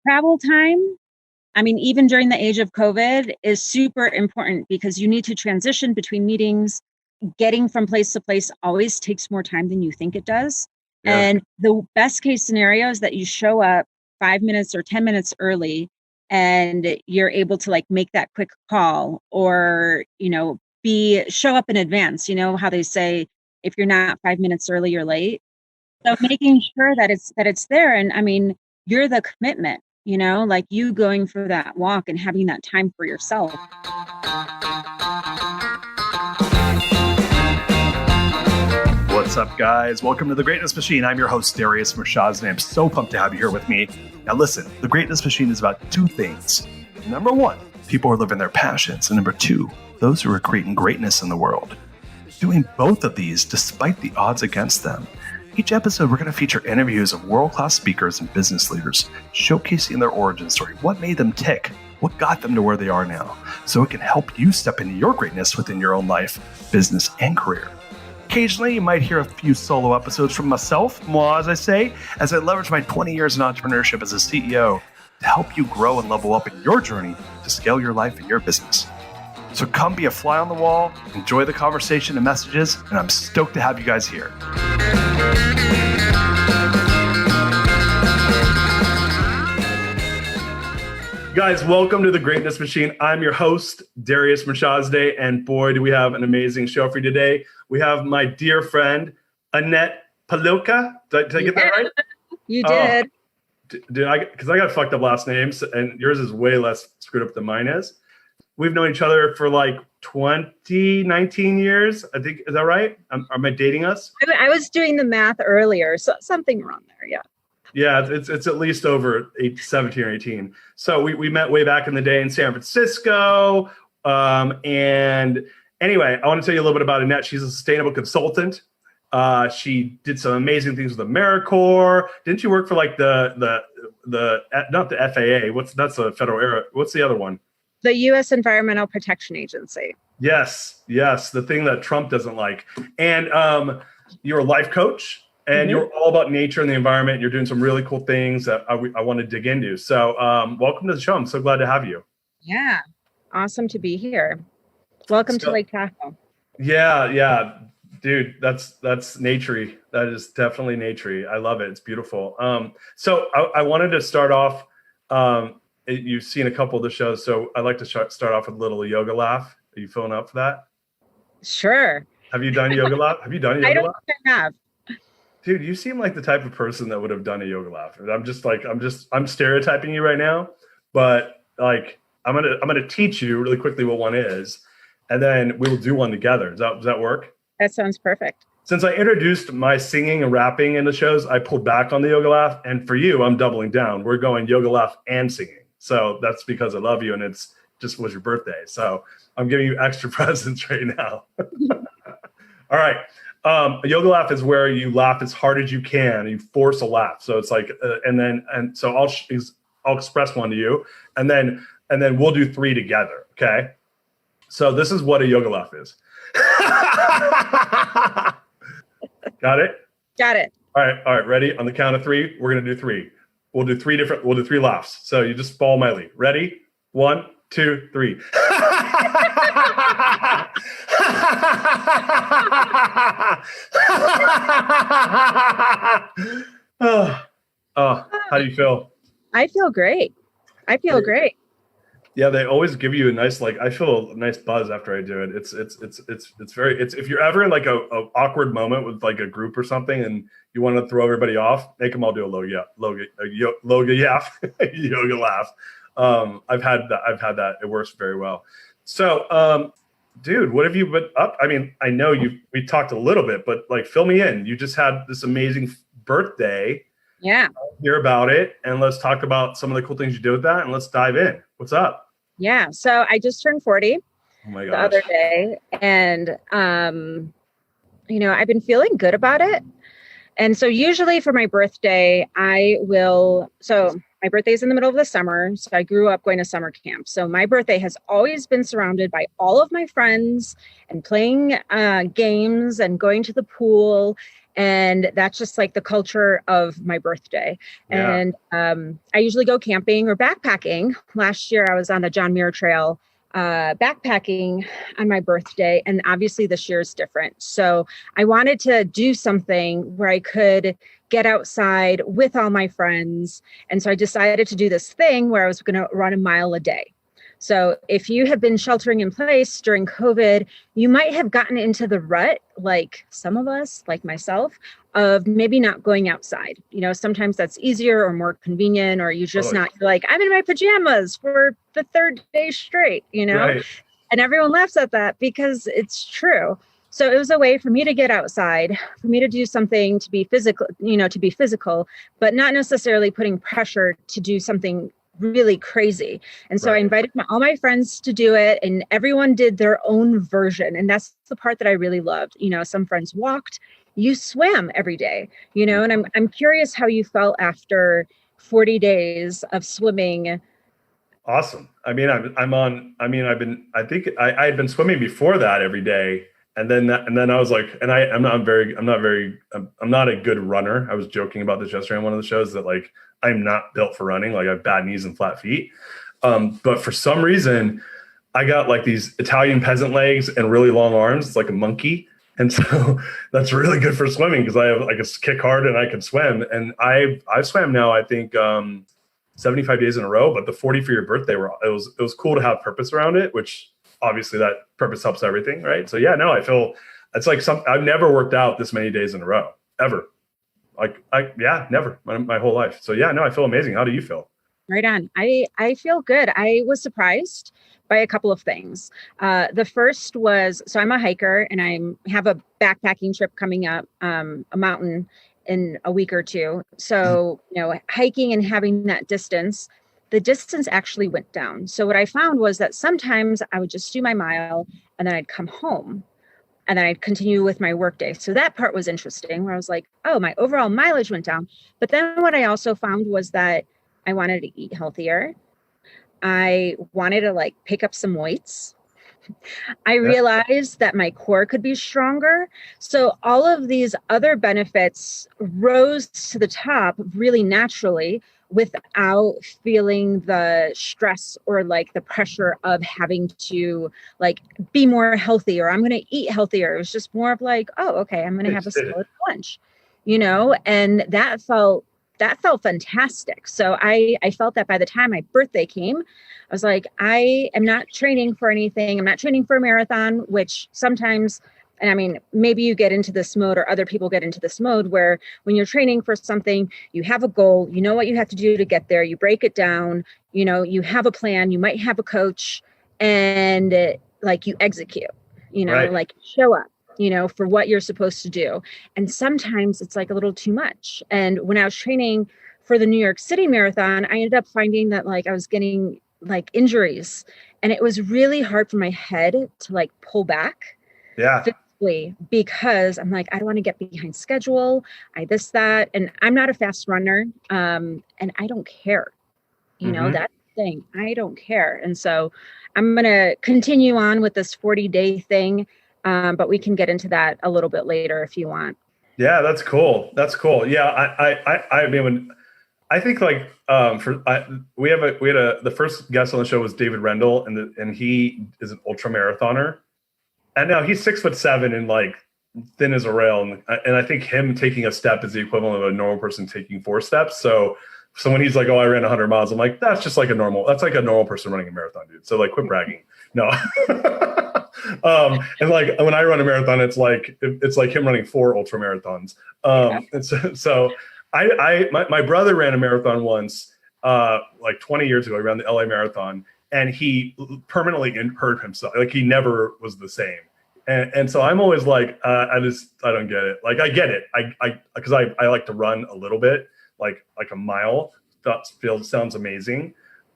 Travel time, I mean, even during the age of COVID, is super important because you need to transition between meetings. Getting from place to place always takes more time than you think it does. Yeah. And the best case scenario is that you show up 5 minutes or 10 minutes early and you're able to like make that quick call or, show up in advance. You know how they say, if you're not 5 minutes early, you're late. So making sure that it's there. And I mean, you're the commitment, like you going for that walk and having that time for yourself. What's up, guys? Welcome to The Greatness Machine. I'm your host, Darius, and I'm so pumped to have you here with me. Now listen, The Greatness Machine is about two things. Number one, people who are living their passions. And number two, those who are creating greatness in the world. Doing both of these despite the odds against them. Each episode, we're going to feature interviews of world-class speakers and business leaders, showcasing their origin story, what made them tick, what got them to where they are now, so it can help you step into your greatness within your own life, business, and career. Occasionally, you might hear a few solo episodes from myself, moi, as I say, as I leverage my 20 years in entrepreneurship as a CEO to help you grow and level up in your journey to scale your life and your business. So come be a fly on the wall, enjoy the conversation and messages, and I'm stoked to have you guys here. Guys, welcome to The Greatness Machine. I'm your host, Darius Mashazde, and boy, do we have an amazing show for you today. We have my dear friend, Annette Poliwka. Did I get that right? You did. Because I got fucked up last names, and yours is way less screwed up than mine is. We've known each other for like 19 years. I think, is that right? Am I dating us? I was doing the math earlier, so something around there, yeah. Yeah, it's at least over 17 or 18. So we met way back in the day in San Francisco. And anyway, I want to tell you a little bit about Annette. She's a sustainable consultant. She did some amazing things with AmeriCorps. Didn't you work for like the not the FAA? That's a federal air. What's the other one? The U.S. Environmental Protection Agency. Yes, the thing that Trump doesn't like. And you're a life coach, and you're all about nature and the environment. You're doing some really cool things that I want to dig into. So welcome to the show. I'm so glad to have you. Yeah, awesome to be here. Welcome to Lake Tahoe. Yeah. Dude, that's naturey. That is definitely naturey. I love it. It's beautiful. So I wanted to start off. You've seen a couple of the shows, so I'd like to start off with a little yoga laugh. Are you filling up for that? Sure. Have you done yoga laugh? I don't think I have. Dude, you seem like the type of person that would have done a yoga laugh. I'm stereotyping you right now, but like I'm gonna teach you really quickly what one is, and then we will do one together. Does that work? That sounds perfect. Since I introduced my singing and rapping in the shows, I pulled back on the yoga laugh, and for you, I'm doubling down. We're going yoga laugh and singing. So that's because I love you, and it's just was your birthday. So I'm giving you extra presents right now. All right. A yoga laugh is where you laugh as hard as you can. You force a laugh. So it's like, so I'll express one to you, and then we'll do three together. Okay. So this is what a yoga laugh is. Got it? Got it. All right. Ready? On the count of three, we're going to do three. We'll do three laughs. So you just follow my lead. Ready? 1, 2, 3. How do you feel? I feel great. Great. Yeah, they always give you a nice, I feel a nice buzz after I do it. It's if you're ever in like a awkward moment with like a group or something and you want to throw everybody off, make them all do a yoga laugh. I've had that. It works very well. So, dude, what have you been up? I mean, I know we talked a little bit, but like fill me in. You just had this amazing birthday. Yeah. Hear about it, and let's talk about some of the cool things you did with that, and let's dive in. What's up? Yeah. So I just turned 40 the other day, and I've been feeling good about it. And so usually for my birthday, my birthday is in the middle of the summer. So I grew up going to summer camp. So my birthday has always been surrounded by all of my friends and playing games and going to the pool. And that's just like the culture of my birthday. Yeah. And I usually go camping or backpacking. Last year I was on the John Muir Trail backpacking on my birthday. And obviously this year is different. So I wanted to do something where I could get outside with all my friends. And so I decided to do this thing where I was going to run a mile a day. So if you have been sheltering in place during COVID, you might have gotten into the rut, like some of us, like myself, of maybe not going outside. You know, sometimes that's easier or more convenient, or you just Totally. not, you're like, I'm in my pajamas for the third day straight, you know? Right. And everyone laughs at that because it's true. So it was a way for me to get outside, for me to do something to be physical, you know, to be physical, but not necessarily putting pressure to do something really crazy. And so I invited all my friends to do it, and everyone did their own version. And that's the part that I really loved. You know, some friends walked, you swam every day, you know, and I'm curious how you felt after 40 days of swimming. Awesome. I mean, I had been swimming before that every day. And then I was like, and I'm not a good runner. I was joking about this yesterday on one of the shows that like, I'm not built for running. Like I have bad knees and flat feet. But for some reason I got like these Italian peasant legs and really long arms. It's like a monkey. And so that's really good for swimming because I can kick hard and I can swim. And I've swam now, I think, 75 days in a row, but the 40 for your birthday it was cool to have purpose around it, which obviously that purpose helps everything. Right. So yeah, no, I feel it's like I've never worked out this many days in a row ever. Never my whole life. So yeah, no, I feel amazing. How do you feel? Right on. I feel good. I was surprised by a couple of things. The first was, so I'm a hiker and I have a backpacking trip coming up, a mountain in a week or two. So, you know, hiking and having that distance, the distance actually went down. So what I found was that sometimes I would just do my mile and then I'd come home and then I'd continue with my workday. So that part was interesting where I was like, oh, my overall mileage went down. But then what I also found was that I wanted to eat healthier. I wanted to like pick up some weights. I realized that my core could be stronger. So all of these other benefits rose to the top really naturally without feeling the stress or like the pressure of having to like be more healthy or I'm going to eat healthier. It was just more of like, oh, okay, I'm going to have a solid lunch, you know, and that felt fantastic. So I felt that by the time my birthday came, I was like, I am not training for anything. I'm not training for a marathon, which sometimes, and I mean, maybe you get into this mode or other people get into this mode where when you're training for something, you have a goal, you know what you have to do to get there. You break it down, you know, you have a plan, you might have a coach and like you execute, you know, like show up, you know, for what you're supposed to do. And sometimes it's like a little too much. And when I was training for the New York City Marathon, I ended up finding that like I was getting like injuries and it was really hard for my head to like pull back physically because I'm like, I don't want to get behind schedule. That. And I'm not a fast runner. And I don't care, you know, that's the thing. I don't care. And so I'm going to continue on with this 40-day thing. But we can get into that a little bit later if you want. Yeah, that's cool. That's cool. Yeah, I mean, I think like the first guest on the show was David Rendell, and he is an ultra marathoner, and now he's 6'7" and like thin as a rail, and I think him taking a step is the equivalent of a normal person taking 4 steps. So when he's like, "Oh, I ran 100 miles," I'm like, "That's just like a normal person running a marathon, dude." So like, quit bragging. No. And like when I run a marathon, it's like him running 4 ultra marathons. And so my brother ran a marathon once, like 20 years ago. He ran the LA Marathon, and he permanently hurt himself. Like he never was the same. And so I'm always like, I don't get it. Like I get it. Because I like to run a little bit, like a mile. That sounds amazing.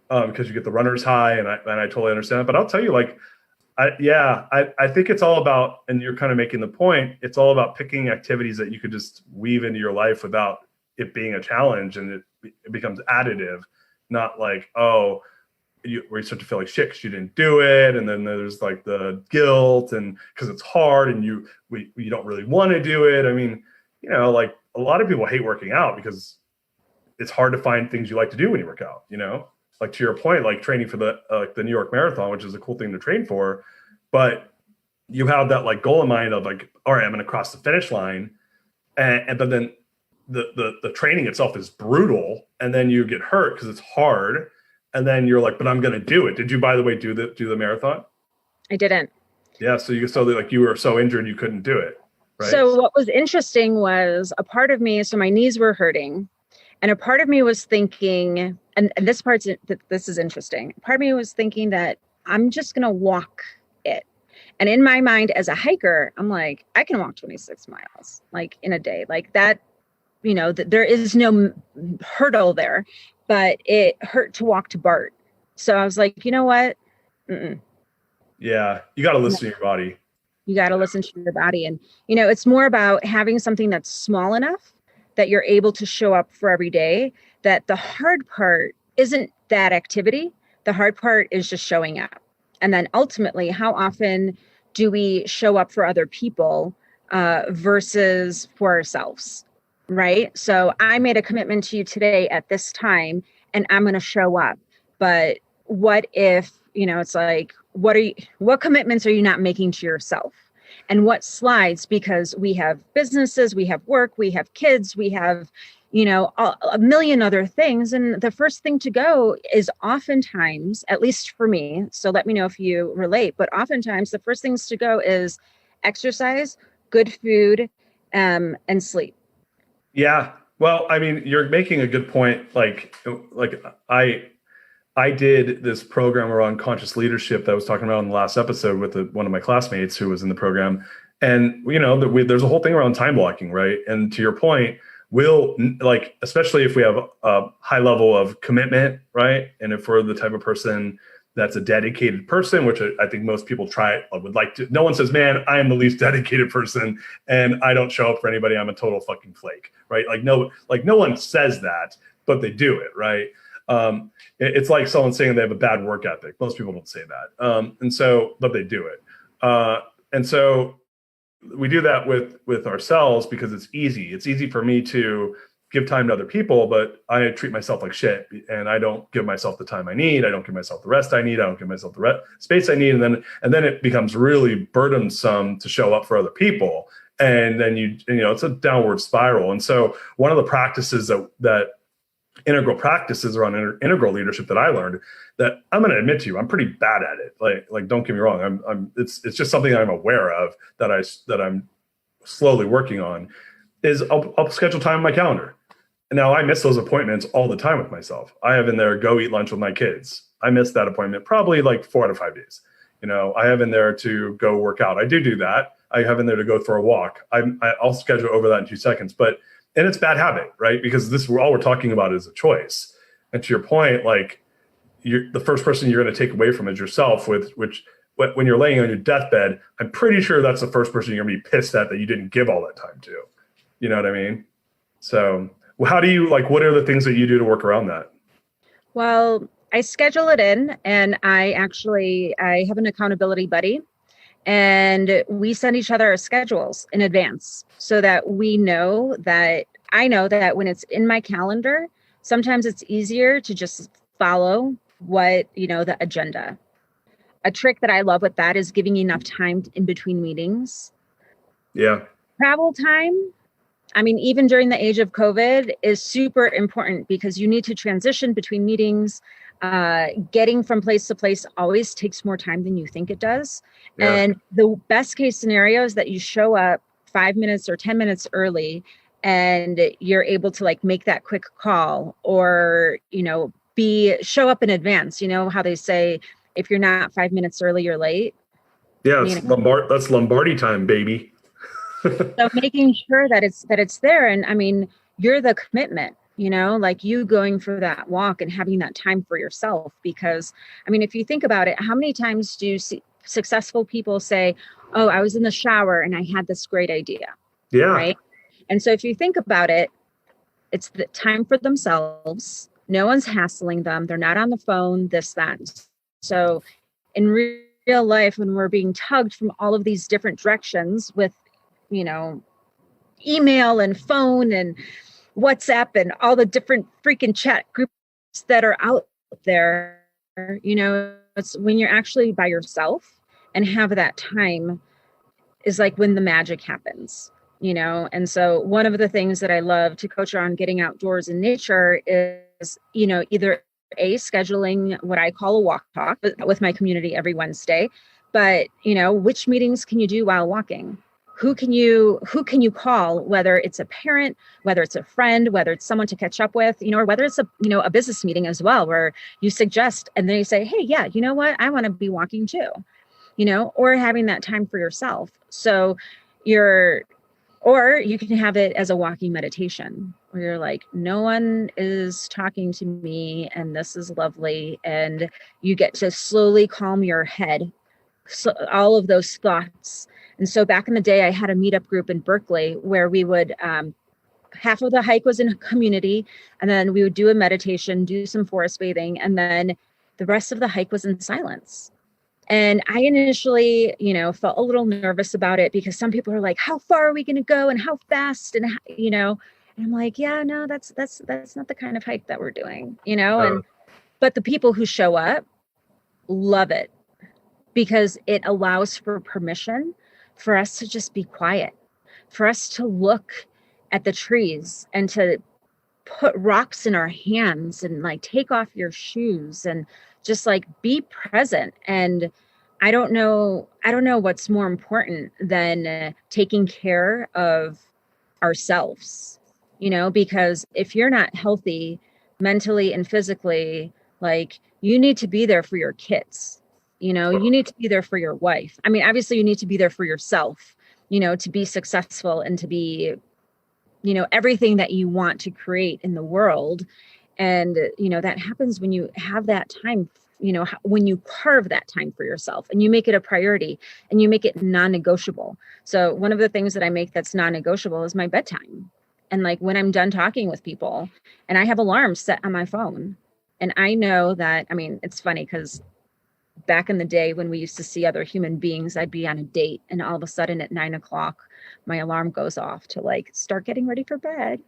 Because you get the runner's high, and I totally understand it. But I'll tell you, like, I think it's all about, and you're kind of making the point, it's all about picking activities that you could just weave into your life without it being a challenge, and it becomes additive, not like, oh, where you start to feel like shit because you didn't do it, and then there's like the guilt and because it's hard and you don't really want to do it. I mean, like a lot of people hate working out because it's hard to find things you like to do when you work out, like to your point, like training for the New York Marathon, which is a cool thing to train for, but you have that like goal in mind of like, all right, I'm going to cross the finish line. But then the training itself is brutal, and then you get hurt because it's hard. And then you're like, but I'm going to do it. Did you, by the way, do the marathon? I didn't. Yeah. So you were so injured, you couldn't do it. Right. So what was interesting was a part of me, so my knees were hurting, and a part of me was thinking, and this is interesting. Part of me was thinking that I'm just going to walk it. And in my mind as a hiker, I'm like, I can walk 26 miles like in a day, like that, there is no hurdle there, but it hurt to walk to BART. So I was like, you know what? Mm-mm. Yeah. You got to listen to your body. You got to listen to your body. And, it's more about having something that's small enough that you're able to show up for every day, that the hard part isn't that activity. The hard part is just showing up. And then ultimately, how often do we show up for other people versus for ourselves, right? So I made a commitment to you today at this time, and I'm going to show up. But what if, it's like, what commitments are you not making to yourself? And what slides? Because we have businesses, we have work, we have kids, we have, a million other things. And the first thing to go is oftentimes, at least for me, so let me know if you relate, but oftentimes the first things to go is exercise, good food, and sleep. Yeah. Well, I mean, you're making a good point. Like I did this program around conscious leadership that I was talking about in the last episode with one of my classmates who was in the program. And, there's a whole thing around time blocking, right? And to your point, especially if we have a high level of commitment, right? And if we're the type of person that's a dedicated person, which I think most people would like to. No one says, man, I am the least dedicated person and I don't show up for anybody. I'm a total fucking flake, right? No one says that, but they do it, right? It's like someone saying they have a bad work ethic. Most people don't say that. But they do it. And so we do that with ourselves because it's easy. It's easy for me to give time to other people, but I treat myself like shit, and I don't give myself the time I need. I don't give myself the rest I need. I don't give myself the space I need. And then it becomes really burdensome to show up for other people. And then it's a downward spiral. And so one of the practices that integral practices around integral leadership that I learned, that I'm going to admit to you, I'm pretty bad at it. Like don't get me wrong. It's just something I'm aware of that I'm slowly working on, is I'll schedule time on my calendar. And now I miss those appointments all the time with myself. I have in there, go eat lunch with my kids. I miss that appointment probably like 4 out of 5 days. I have in there to go work out. I do that. I have in there to go for a walk. I'll schedule over that in 2 seconds, and it's bad habit, right? Because all we're talking about is a choice. And to your point, like the first person you're going to take away from is yourself, which when you're laying on your deathbed, I'm pretty sure that's the first person you're going to be pissed at that you didn't give all that time to. You know what I mean? So how do you, what are the things that you do to work around that? Well, I schedule it in, and I have an accountability buddy, and we send each other our schedules in advance so that I know that when it's in my calendar, sometimes it's easier to just follow the agenda. A trick that I love with that is giving enough time in between meetings. Yeah. Travel time, even during the age of COVID, is super important because you need to transition between meetings. Getting from place to place always takes more time than you think it does. Yeah. And the best case scenario is that you show up 5 minutes or 10 minutes early, and you're able to make that quick call, or, show up in advance. You know how they say, if you're not 5 minutes early, you're late. Yeah. That's Lombardi time, baby. So making sure that it's there. And you're the commitment, you going for that walk and having that time for yourself. Because if you think about it, how many times do you see successful people say, oh, I was in the shower and I had this great idea. Yeah. Right. And so if you think about it, it's the time for themselves. No one's hassling them. They're not on the phone, this, that. So in real life, when we're being tugged from all of these different directions with, email and phone and WhatsApp and all the different freaking chat groups that are out there. It's when you're actually by yourself and have that time is like when the magic happens. And so one of the things that I love to coach on getting outdoors in nature is, either scheduling what I call a walk talk with my community every Wednesday, but which meetings can you do while walking? Who can you call, whether it's a parent, whether it's a friend, whether it's someone to catch up with, or whether it's a business meeting as well, where you suggest and then you say, hey, yeah, you know what? I want to be walking too, or having that time for yourself. So or you can have it as a walking meditation where you're like, no one is talking to me and this is lovely. And you get to slowly calm your head, so all of those thoughts. And so back in the day, I had a meetup group in Berkeley where we would, half of the hike was in a community, and then we would do a meditation, do some forest bathing, and then the rest of the hike was in silence. And I initially, felt a little nervous about it because some people are like, how far are we going to go and how fast? And, and I'm like, yeah, no, that's not the kind of hike that we're doing, but the people who show up love it because it allows for permission for us to just be quiet, for us to look at the trees and to put rocks in our hands and like take off your shoes and just like be present. And I don't know what's more important than taking care of ourselves, because if you're not healthy mentally and physically, like you need to be there for your kids, you need to be there for your wife. I mean, obviously you need to be there for yourself, to be successful and to be, everything that you want to create in the world. And, that happens when you have that time, when you carve that time for yourself and you make it a priority and you make it non-negotiable. So one of the things that I make that's non-negotiable is my bedtime. And like when I'm done talking with people, and I have alarms set on my phone. And I know that, it's funny because back in the day when we used to see other human beings, I'd be on a date and all of a sudden at 9 o'clock, my alarm goes off to like start getting ready for bed,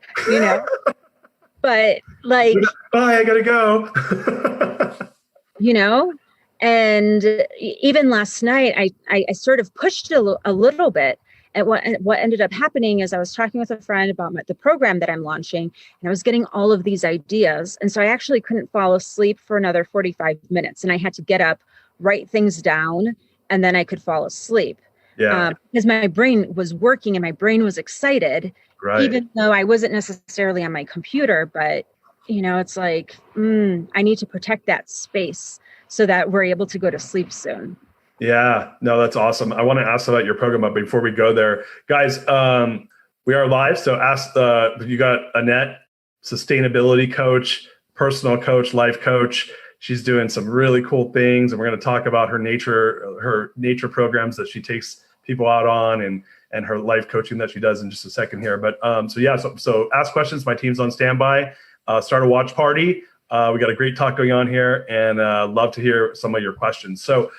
but like, bye, I gotta go. And even last night, I sort of pushed it a little bit. And what ended up happening is I was talking with a friend about the program that I'm launching, and I was getting all of these ideas. And so I actually couldn't fall asleep for another 45 minutes. And I had to get up, write things down, and then I could fall asleep. Yeah. Because my brain was working and my brain was excited, right, even though I wasn't necessarily on my computer. But, it's like, I need to protect that space so that we're able to go to sleep soon. Yeah, no, that's awesome. I want to ask about your program, but before we go there, guys, we are live. So you got Annette, sustainability coach, personal coach, life coach. She's doing some really cool things, and we're going to talk about her nature programs that she takes people out on, and her life coaching that she does in just a second here. But so ask questions. My team's on standby. Start a watch party. We got a great talk going on here, and love to hear some of your questions. So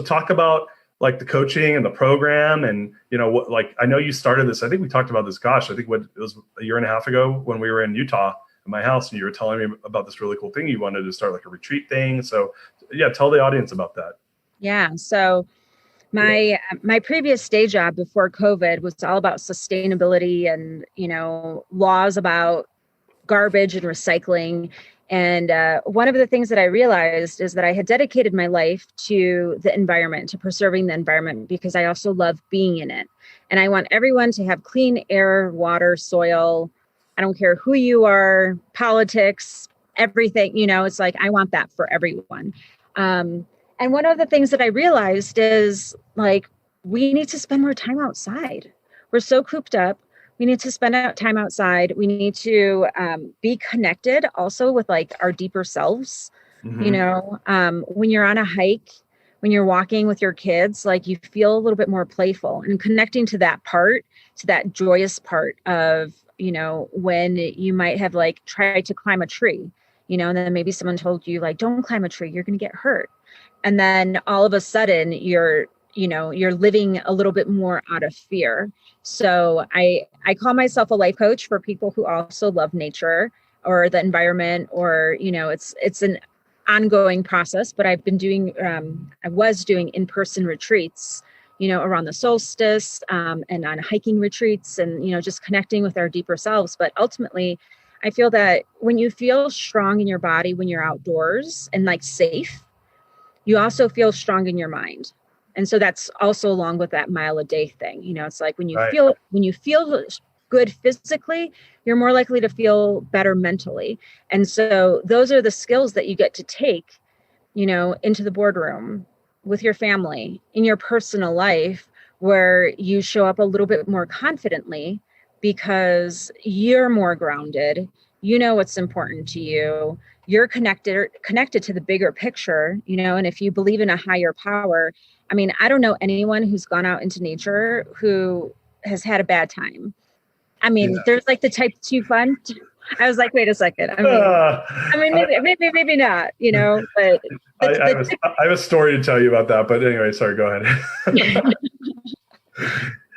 talk about like the coaching and the program, and what, like, I know you started this. I think we talked about this. Gosh, I think it was a year and a half ago when we were in Utah at my house, and you were telling me about this really cool thing. You wanted to start like a retreat thing. So yeah, tell the audience about that. Yeah. So my previous day job before COVID was all about sustainability and laws about garbage and recycling. And one of the things that I realized is that I had dedicated my life to the environment, to preserving the environment, because I also love being in it. And I want everyone to have clean air, water, soil. I don't care who you are, politics, everything, it's like, I want that for everyone. And one of the things that I realized is like, we need to spend more time outside. We're so cooped up. We need to spend time outside. We need to be connected also with like our deeper selves. Mm-hmm. When you're on a hike, when you're walking with your kids, like you feel a little bit more playful and connecting to that part, to that joyous part of, when you might have like tried to climb a tree, and then maybe someone told you like, don't climb a tree, you're going to get hurt. And then all of a sudden you're you're living a little bit more out of fear. So I call myself a life coach for people who also love nature or the environment, or, it's an ongoing process, but I was doing in-person retreats, around the solstice, and on hiking retreats, and, just connecting with our deeper selves. But ultimately, I feel that when you feel strong in your body, when you're outdoors and like safe, you also feel strong in your mind. And so that's also along with that mile a day thing. It's like when you Right. feel good physically, you're more likely to feel better mentally. And so those are the skills that you get to take, into the boardroom with your family, in your personal life, where you show up a little bit more confidently because you're more grounded. You know what's important to you. You're connected to the bigger picture, and if you believe in a higher power, I mean, I don't know anyone who's gone out into nature who has had a bad time. I mean, there's like the type 2 fun. I was like, wait a second. Maybe not, but I have a story to tell you about that, but anyway, sorry, go ahead.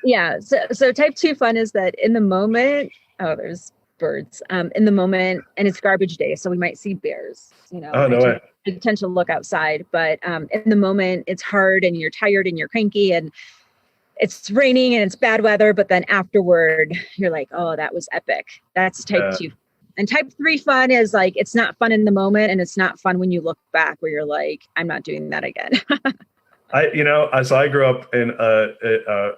Yeah. So type 2 fun is that in the moment, there's birds, in the moment, and it's garbage day. So we might see bears, Oh, no way. I tend to look outside, but in the moment it's hard and you're tired and you're cranky and it's raining and it's bad weather. But then afterward, you're like, oh, that was epic. That's type 2. And type 3 fun is like, it's not fun in the moment, and it's not fun when you look back where you're like, I'm not doing that again. So I grew up in a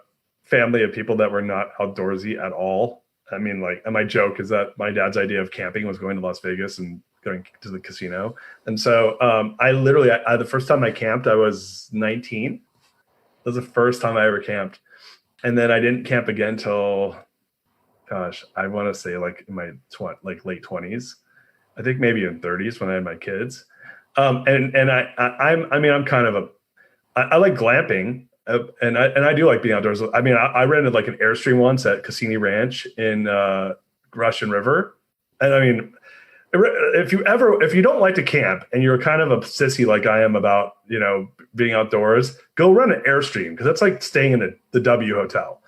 family of people that were not outdoorsy at all. I mean, like, and my joke is that my dad's idea of camping was going to Las Vegas and going to the casino. And so I literally, the first time I camped, I was 19. That was the first time I ever camped. And then I didn't camp again till, gosh, I want to say like in my late 20s. I think maybe in 30s when I had my kids. I'm kind of I like glamping, and I do like being outdoors. I mean, I rented like an Airstream once at Cassini Ranch in Russian River. And I mean, if you don't like to camp and you're kind of a sissy like I am about, being outdoors, go run an Airstream, because that's like staying in the W Hotel.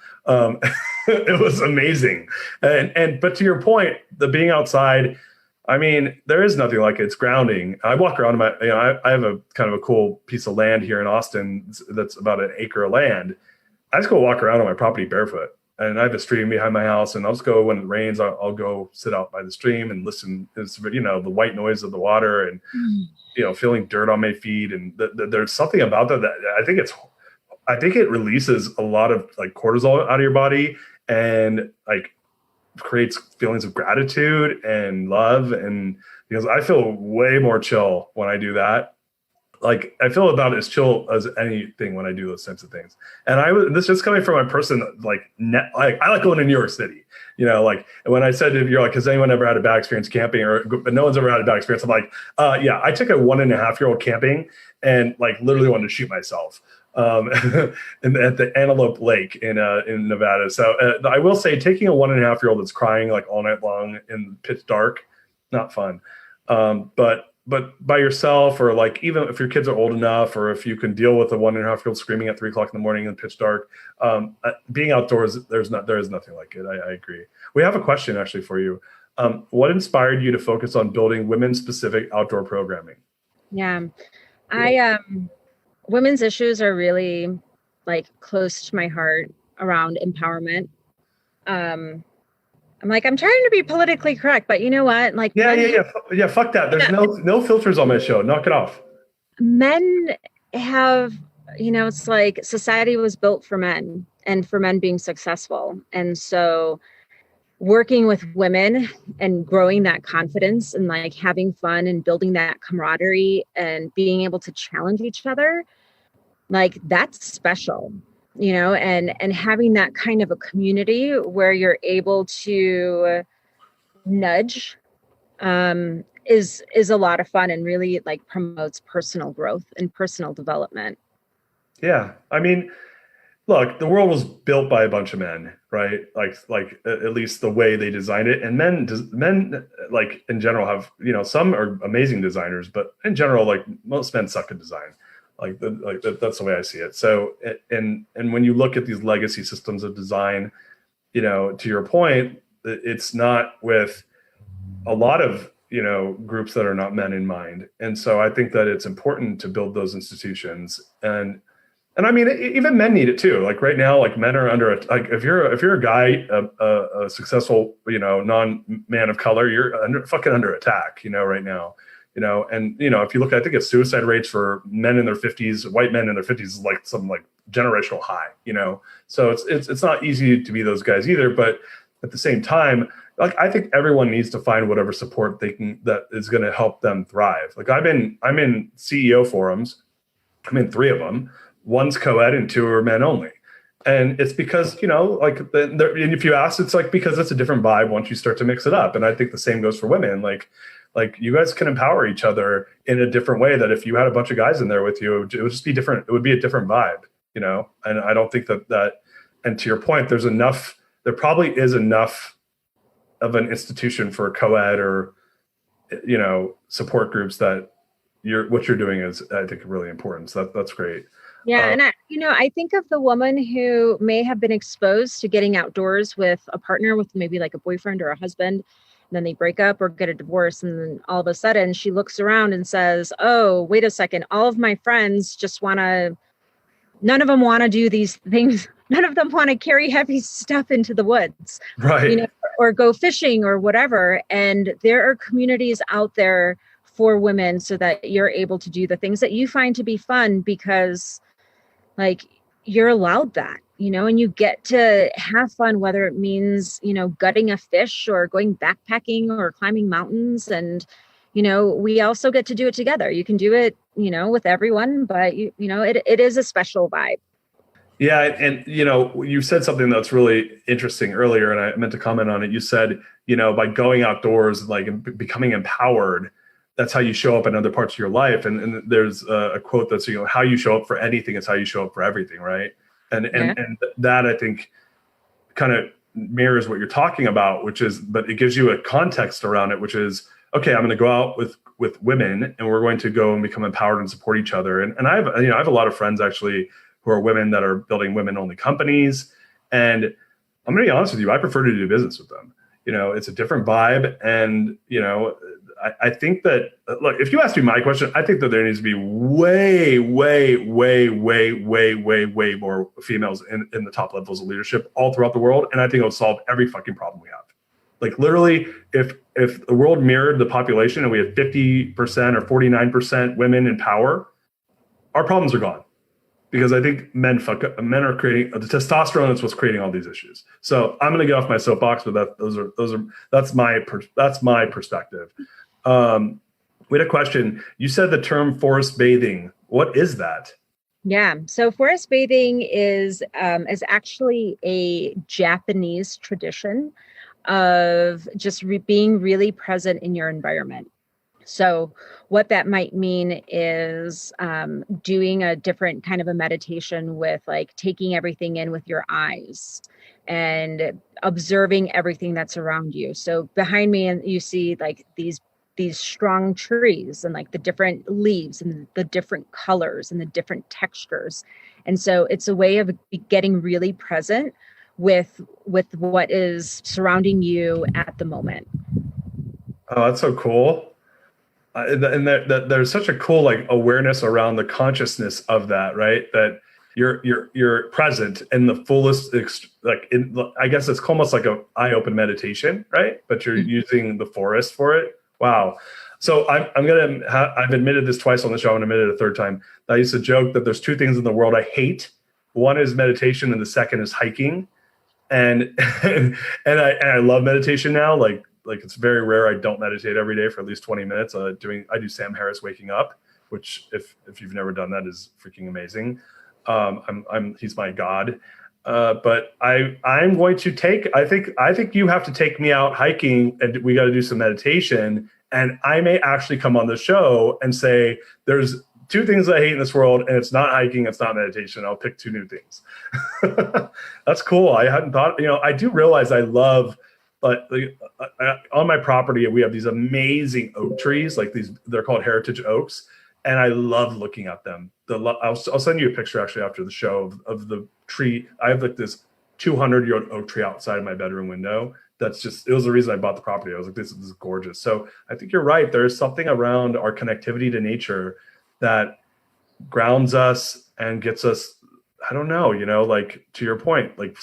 It was amazing. But to your point, the being outside, I mean, there is nothing like it. It's grounding. I walk around I have a kind of a cool piece of land here in Austin that's about an acre of land. I just go walk around on my property barefoot, and I have a stream behind my house, and I'll just go when it rains. I'll go sit out by the stream and listen. It's, the white noise of the water, and feeling dirt on my feet. And there's something about that I think it releases a lot of like cortisol out of your body, and like creates feelings of gratitude and love. And because I feel way more chill when I do that. Like, I feel about as chill as anything when I do those types of things. And this is coming from a person I like going to New York City, like when I said, you're like, has anyone ever had a bad experience camping, but no one's ever had a bad experience. I'm like, yeah, I took a 1.5-year-old camping and like literally wanted to shoot myself. At the Antelope Lake in Nevada. So I will say, taking a 1.5-year-old that's crying like all night long in pitch dark, not fun. But by yourself, or like even if your kids are old enough, or if you can deal with a 1.5-year-old screaming at 3 o'clock in the morning in pitch dark, being outdoors, there is nothing like it. I agree. We have a question actually for you. What inspired you to focus on building women-specific outdoor programming? Yeah, women's issues are really like close to my heart around empowerment. I'm trying to be politically correct, but you know what? Like, yeah. Fuck that. There's no filters on my show. Knock it off. Men have, it's like society was built for men and for men being successful. And so working with women and growing that confidence and like having fun and building that camaraderie and being able to challenge each other, like that's special, and having that kind of a community where you're able to nudge is a lot of fun, and really like promotes personal growth and personal development. Yeah. I mean, look, the world was built by a bunch of men, right? Like at least the way they designed it. And men like in general have, some are amazing designers, but in general, like most men suck at design. That's the way I see it. So, and when you look at these legacy systems of design, to your point, it's not with a lot of, groups that are not men in mind. And so I think that it's important to build those institutions. And I mean, even men need it too. Like right now, like men are under if you're a guy, a successful, non-man of color, you're fucking under attack, right now, and, if you look, I think it's suicide rates for men in their 50s, white men in their 50s is like some like generational high, so it's not easy to be those guys either. But at the same time, like, I think everyone needs to find whatever support they can that is going to help them thrive. Like I'm in CEO forums. I'm in 3 of them. One's co-ed and 2 are men only. And it's because, and if you ask, it's like, because it's a different vibe once you start to mix it up. And I think the same goes for women. Like you guys can empower each other in a different way that if you had a bunch of guys in there with you, it would just be different. It would be a different vibe, and I don't think that, and to your point, there probably is enough of an institution for co-ed or, support groups that what you're doing is, I think, really important. So that's great. Yeah. And I think of the woman who may have been exposed to getting outdoors with a partner, with maybe like a boyfriend or a husband, and then they break up or get a divorce. And then all of a sudden she looks around and says, oh, wait a second. All of my friends just none of them want to do these things. None of them want to carry heavy stuff into the woods, right? Or go fishing or whatever. And there are communities out there for women so that you're able to do the things that you find to be fun, because like you're allowed that, and you get to have fun, whether it means, gutting a fish or going backpacking or climbing mountains. And, we also get to do it together. You can do it, with everyone, but it is a special vibe. Yeah. And, you said something that's really interesting earlier, and I meant to comment on it. You said, by going outdoors, like becoming empowered, that's how you show up in other parts of your life. And there's a quote that's, how you show up for anything is how you show up for everything. Right. And that, I think, kind of mirrors what you're talking about, but it gives you a context around it, which is, okay, I'm going to go out with women and we're going to go and become empowered and support each other. And I have a lot of friends actually who are women that are building women only companies. And I'm going to be honest with you, I prefer to do business with them. It's a different vibe. And, I think that, look, if you ask me my question, I think that there needs to be way, way, way, way, way, way, way more females in the top levels of leadership all throughout the world. And I think it'll solve every fucking problem we have. Like literally, if the world mirrored the population and we had 50% or 49% women in power, our problems are gone. Because I think men are creating the testosterone is what's creating all these issues. So I'm going to get off my soapbox, but that's my perspective. We had a question. You said the term forest bathing. What is that? Yeah. So forest bathing is actually a Japanese tradition of just being really present in your environment. So what that might mean is doing a different kind of a meditation with like taking everything in with your eyes and observing everything that's around you. So behind me, and you see like these strong trees and like the different leaves and the different colors and the different textures. And so it's a way of getting really present with what is surrounding you at the moment. Oh, that's so cool. And there's such a cool like awareness around the consciousness of that, right? That you're present in the fullest, I guess it's almost like a eye-open meditation, right? But you're using the forest for it. Wow. So I've admitted this twice on the show and admitted it a third time. I used to joke that there's 2 things in the world I hate. One is meditation and the second is hiking. And I love meditation now. Like it's very rare I don't meditate every day for at least 20 minutes. I do Sam Harris Waking Up, which if you've never done that is freaking amazing. He's my God. But I'm going to I think you have to take me out hiking and we got to do some meditation. And I may actually come on the show and say, there's 2 things I hate in this world, and it's not hiking, it's not meditation. I'll pick 2 new things. That's cool. I hadn't thought, I do realize I love, but on my property, we have these amazing oak trees, like they're called heritage oaks. and I love looking at them. I'll send you a picture actually after the show of the tree. I have like this 200-year-old oak tree outside of my bedroom window. That's just, it was the reason I bought the property. I was like, this is gorgeous. So I think you're right. There's something around our connectivity to nature that grounds us and gets us, I don't know, like to your point, like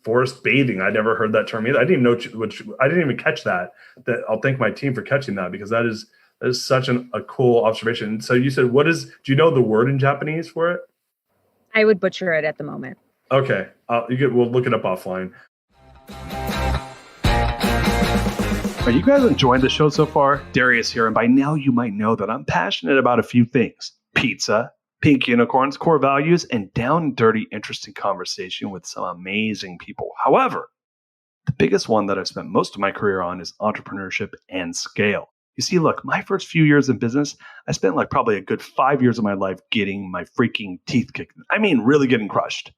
forest bathing. I never heard that term either. I didn't even know I didn't even catch that. I'll thank my team for catching that, because that is such a cool observation. So you said, do you know the word in Japanese for it? I would butcher it at the moment. Okay. We'll look it up offline. Are you guys enjoying the show so far? Darius here, and by now you might know that I'm passionate about a few things: pizza, pink unicorns, core values, and down and dirty, interesting conversation with some amazing people. However, the biggest one that I've spent most of my career on is entrepreneurship and scale. You see, look, my first few years in business, I spent like probably a good 5 years of my life getting my freaking teeth kicked. I mean, really getting crushed.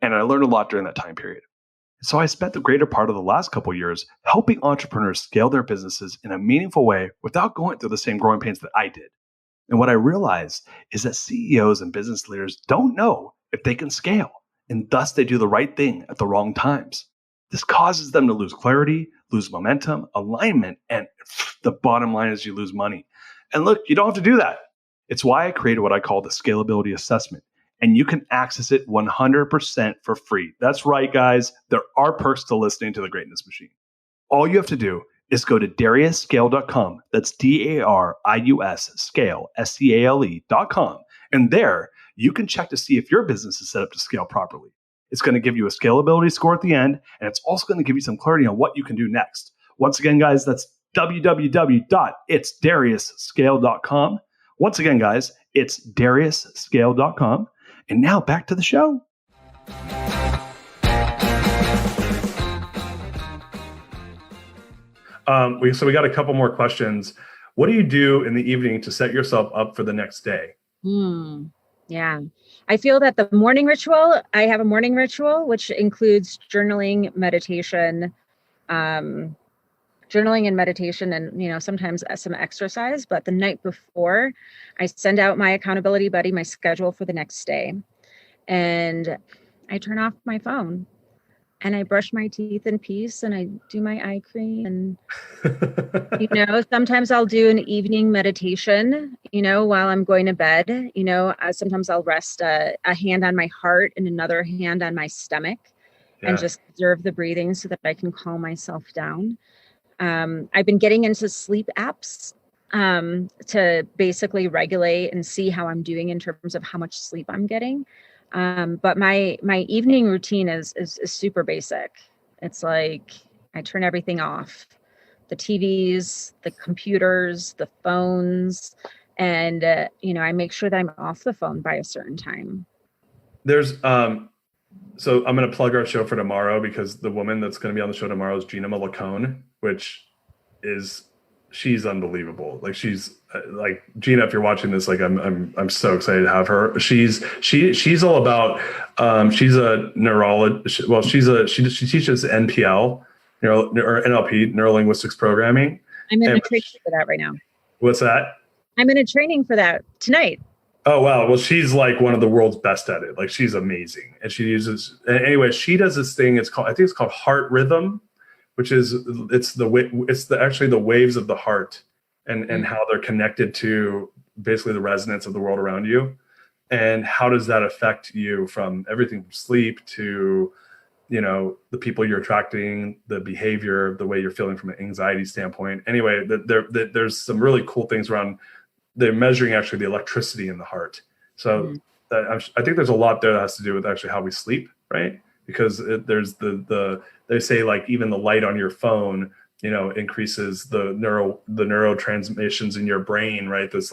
And I learned a lot during that time period. So I spent the greater part of the last couple of years helping entrepreneurs scale their businesses in a meaningful way without going through the same growing pains that I did. And what I realized is that CEOs and business leaders don't know if they can scale, and thus they do the right thing at the wrong times. This causes them to lose clarity, lose momentum, alignment, and the bottom line is you lose money. And look, you don't have to do that. It's why I created what I call the scalability assessment. And you can access it 100% for free. That's right, guys. There are perks to listening to The Greatness Machine. All you have to do is go to dariusscale.com. That's DARIUS scale, SCALE.com. And there you can check to see if your business is set up to scale properly. It's going to give you a scalability score at the end, and it's also going to give you some clarity on what you can do next. Once again, guys, that's www.itsdariusscale.com. Once again, guys, it's dariusscale.com. And now back to the show. So we got a couple more questions. What do you do in the evening to set yourself up for the next day? Yeah. I feel that I have a morning ritual, which includes journaling, meditation, and sometimes some exercise. But the night before, I send out my accountability buddy my schedule for the next day, and I turn off my phone, and I brush my teeth in peace, and I do my eye cream, and sometimes I'll do an evening meditation, while I'm going to bed. Sometimes I'll rest a hand on my heart and another hand on my stomach, and just observe the breathing so that I can calm myself down. I've been getting into sleep apps to basically regulate and see how I'm doing in terms of how much sleep I'm getting. But my evening routine is super basic. It's like I turn everything off: the TVs, the computers, the phones, and I make sure that I'm off the phone by a certain time. There's so I'm going to plug our show for tomorrow, because the woman that's going to be on the show tomorrow is Gina Malacone, she's unbelievable. Like, she's like, Gina, if you're watching this, like I'm so excited to have her. She's all about she's a neurologist. Well, she teaches NPL, or NLP, neuro linguistics programming. I'm in a training for that right now. What's that? I'm in a training for that tonight. Oh, wow. Well, she's like one of the world's best at it. Like, she's amazing. And she does this thing. I think it's called heart rhythm, which is, actually the waves of the heart and how they're connected to basically the resonance of the world around you. And how does that affect you, from everything from sleep to, the people you're attracting, the behavior, the way you're feeling from an anxiety standpoint. Anyway, there's some really cool things around. They're measuring actually the electricity in the heart. So I think there's a lot there that has to do with actually how we sleep, right? Because there's they say, like, even the light on your phone, increases the neurotransmissions in your brain, right? It's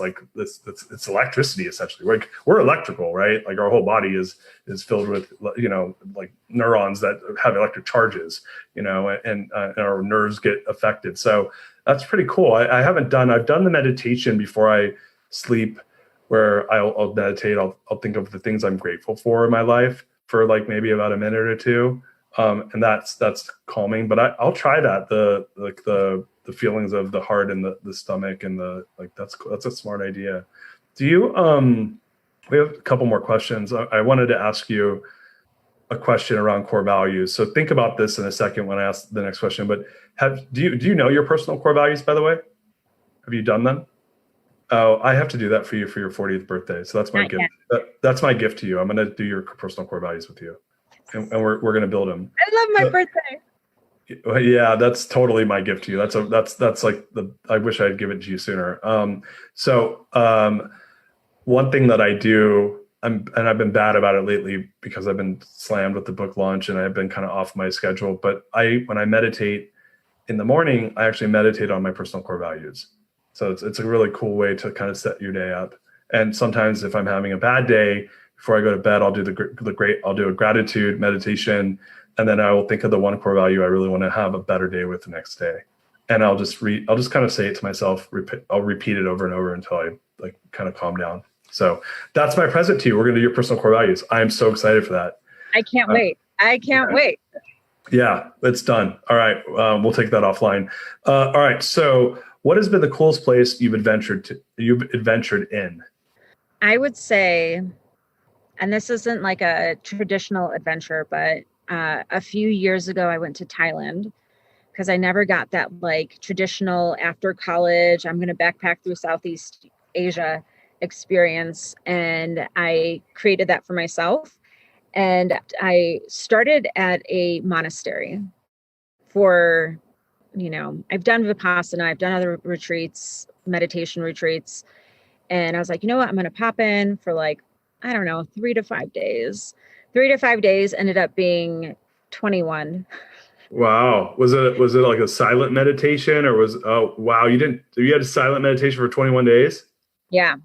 electricity, essentially. Like, we're electrical, right? Like, our whole body is filled with, like neurons that have electric charges, and our nerves get affected. So that's pretty cool. I've done the meditation before I sleep, where I'll meditate. I'll think of the things I'm grateful for in my life for like maybe about a minute or two. And that's calming, but I'll try that. The feelings of the heart and the stomach and that's a smart idea. Do you, we have a couple more questions. I wanted to ask you a question around core values. So think about this in a second when I ask the next question, but do you know your personal core values, by the way? Have you done them? Oh, I have to do that for you for your 40th birthday. So that's my Not gift. yet. That's my gift to you. I'm going to do your personal core values with you, and we're going to build them. I love my birthday. Yeah, that's totally my gift to you. That's like I wish I'd given it to you sooner. One thing that I do, and I've been bad about it lately because I've been slammed with the book launch and I've been kind of off my schedule. But when I meditate in the morning, I actually meditate on my personal core values. So it's a really cool way to kind of set your day up. And sometimes if I'm having a bad day, before I go to bed, I'll do a gratitude meditation, and then I will think of the one core value I really want to have a better day with the next day. And I'll just kind of say it to myself. I'll repeat it over and over until I like kind of calm down. So that's my present to you. We're going to do your personal core values. I am so excited for that. I can't wait. I can't wait. Yeah, it's done. All right. We'll take that offline. All right. So what has been the coolest place you've adventured in? I would say, and this isn't like a traditional adventure, but a few years ago, I went to Thailand because I never got that like traditional after college, I'm going to backpack through Southeast Asia experience. And I created that for myself. And I started at a monastery for, I've done Vipassana, I've done other retreats, meditation retreats. And I was like, you know what, I'm going to pop in for like, I don't know, 3 to 5 days. 3 to 5 days ended up being 21. Wow. Was it like a silent meditation or you had a silent meditation for 21 days? Yeah.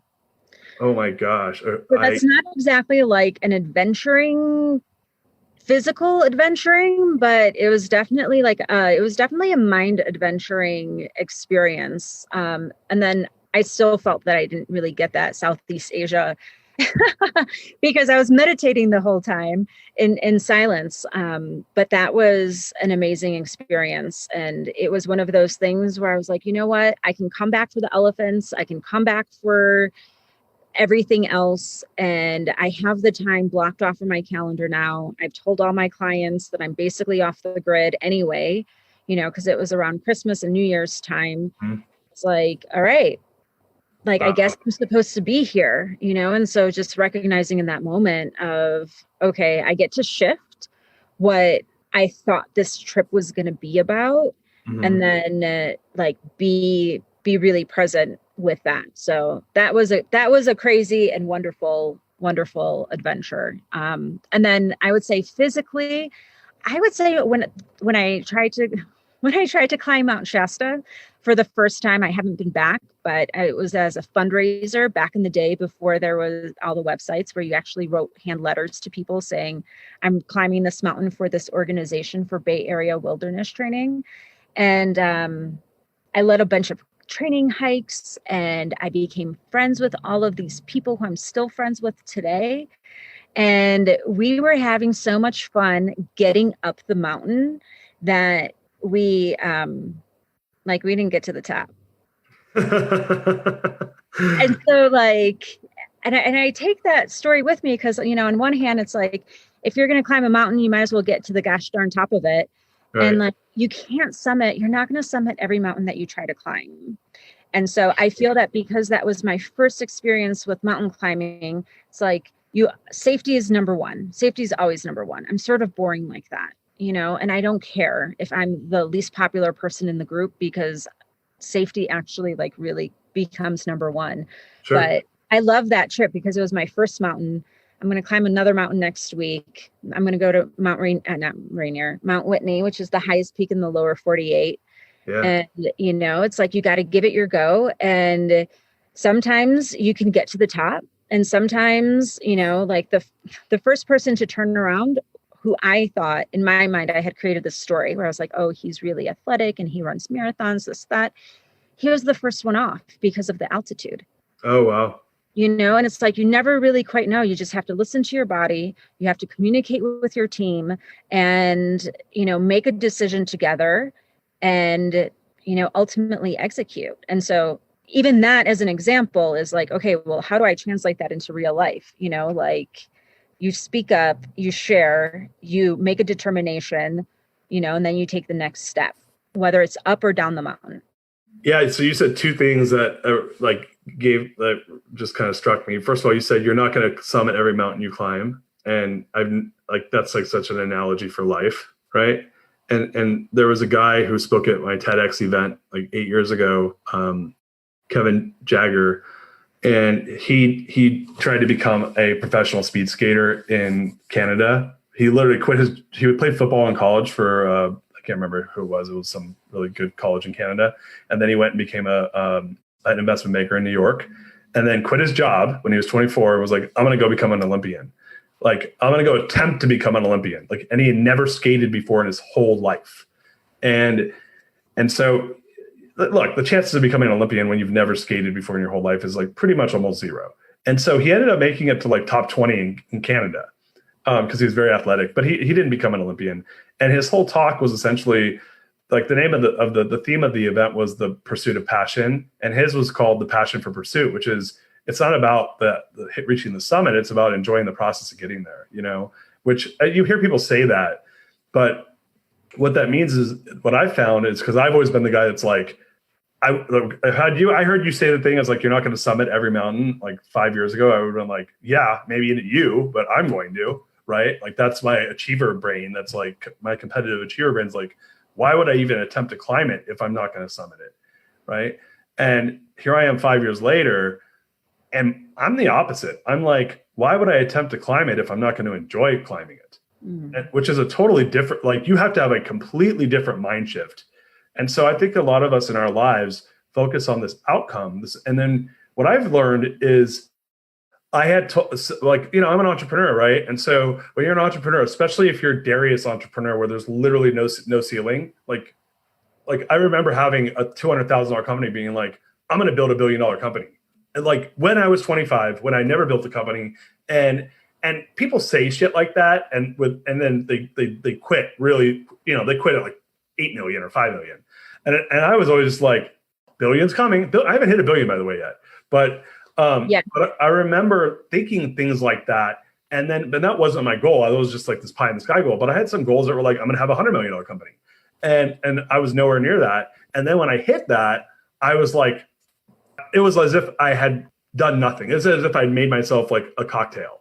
Oh my gosh. But that's not exactly like an physical adventuring, but it was definitely a mind adventuring experience. And then I still felt that I didn't really get that Southeast Asia because I was meditating the whole time in silence. But that was an amazing experience. And it was one of those things where I was like, you know what, I can come back for the elephants. I can come back for everything else. And I have the time blocked off in my calendar now. I've told all my clients that I'm basically off the grid anyway, because it was around Christmas and New Year's time. Mm-hmm. It's like, all right, like, I guess I'm supposed to be here, and so just recognizing in that moment of, okay, I get to shift what I thought this trip was going to be about, mm-hmm. and then be really present with that. So that was a crazy and wonderful adventure. And then I would say physically, when I tried to climb Mount Shasta for the first time, I haven't been back, but it was as a fundraiser back in the day before there was all the websites where you actually wrote hand letters to people saying, I'm climbing this mountain for this organization for Bay Area wilderness training. And I led a bunch of training hikes, and I became friends with all of these people who I'm still friends with today. And we were having so much fun getting up the mountain that we didn't get to the top. And so and I take that story with me because, on one hand, it's like, if you're going to climb a mountain, you might as well get to the gosh darn top of it. Right. And you can't you're not going to summit every mountain that you try to climb. And so I feel that because that was my first experience with mountain climbing, it's like safety is number one. Safety is always number one. I'm sort of boring like that, and I don't care if I'm the least popular person in the group because safety actually really becomes number one. Sure. But I love that trip because it was my first mountain. I'm going to climb another mountain next week. I'm going to go to Mount Whitney, which is the highest peak in the lower 48. Yeah. And, it's like, you got to give it your go. And sometimes you can get to the top. And sometimes, the first person to turn around, who I thought in my mind, I had created this story where I was like, oh, he's really athletic and he runs marathons, this, that. He was the first one off because of the altitude. Oh, wow. And it's like, you never really quite know. You just have to listen to your body. You have to communicate with your team and, make a decision together and, ultimately execute. And so, even that as an example is like, okay, well, how do I translate that into real life? Like you speak up, you share, you make a determination, and then you take the next step, whether it's up or down the mountain. Yeah. So you said two things that that just kind of struck me. First of all, you said you're not going to summit every mountain you climb. And that's like such an analogy for life. Right. And there was a guy who spoke at my TEDx event like 8 years ago, Kevin Jagger, and he tried to become a professional speed skater in Canada. He literally he would play football in college for, I can't remember who it was. It was some really good college in Canada. And then he went and became an investment banker in New York, and then quit his job when he was 24 and was like, I'm going to go become an Olympian. Like, I'm going to go attempt to become an Olympian. Like, and he had never skated before in his whole life. And so, look, the chances of becoming an Olympian when you've never skated before in your whole life is like pretty much almost zero. And so he ended up making it to like top 20 in Canada because he was very athletic, but he didn't become an Olympian. And his whole talk was essentially like the name of the theme of the event was the pursuit of passion. And his was called the passion for pursuit, which is, it's not about the reaching the summit. It's about enjoying the process of getting there, which you hear people say that, but what that means is, what I found is, because I've always been the guy that's like, I heard you say the thing as like, you're not going to summit every mountain. Like 5 years ago, I would have been like, yeah, maybe you, but I'm going to, right? Like, that's my achiever brain. That's like my competitive achiever brain's like, why would I even attempt to climb it if I'm not going to summit it, right? And here I am 5 years later, and I'm the opposite. I'm like, why would I attempt to climb it if I'm not going to enjoy climbing it? Which is a totally different, like, you have to have a completely different mind shift. And so I think a lot of us in our lives focus on this outcome. And then what I've learned is I'm an entrepreneur, right? And so when you're an entrepreneur, especially if you're a Darius entrepreneur where there's literally no ceiling, like I remember having a $200,000 company being like, I'm going to build $1 billion company. And like, when I was 25, when I never built a company, and people say shit like that, and then they quit really, they quit at like 8 million or 5 million. And I was always just like, billion's coming. I haven't hit $1 billion, by the way, yet. But but I remember thinking things like that. But that wasn't my goal. I was just like this pie in the sky goal. But I had some goals that were like, I'm going to have $100 million company. And I was nowhere near that. And then when I hit that, I was like, it was as if I had done nothing. It's as if I'd made myself like a cocktail.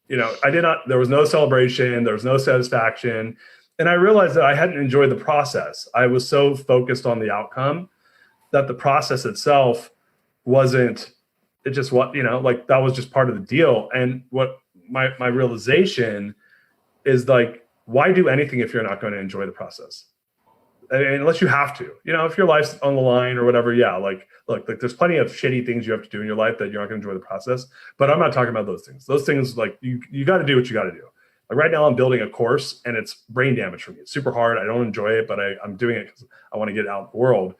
There was no celebration. There was no satisfaction. And I realized that I hadn't enjoyed the process. I was so focused on the outcome that the process itself wasn't, it just what, like, that was just part of the deal. And what my realization is, like, why do anything if you're not going to enjoy the process? I mean, unless you have to, if your life's on the line or whatever, yeah, like, look, like, there's plenty of shitty things you have to do in your life that you're not going to enjoy the process. But I'm not talking about those things. Those things, like, you got to do what you got to do. Like, right now I'm building a course and it's brain damage for me. It's super hard. I don't enjoy it, but I'm doing it because I want to get it out in the world.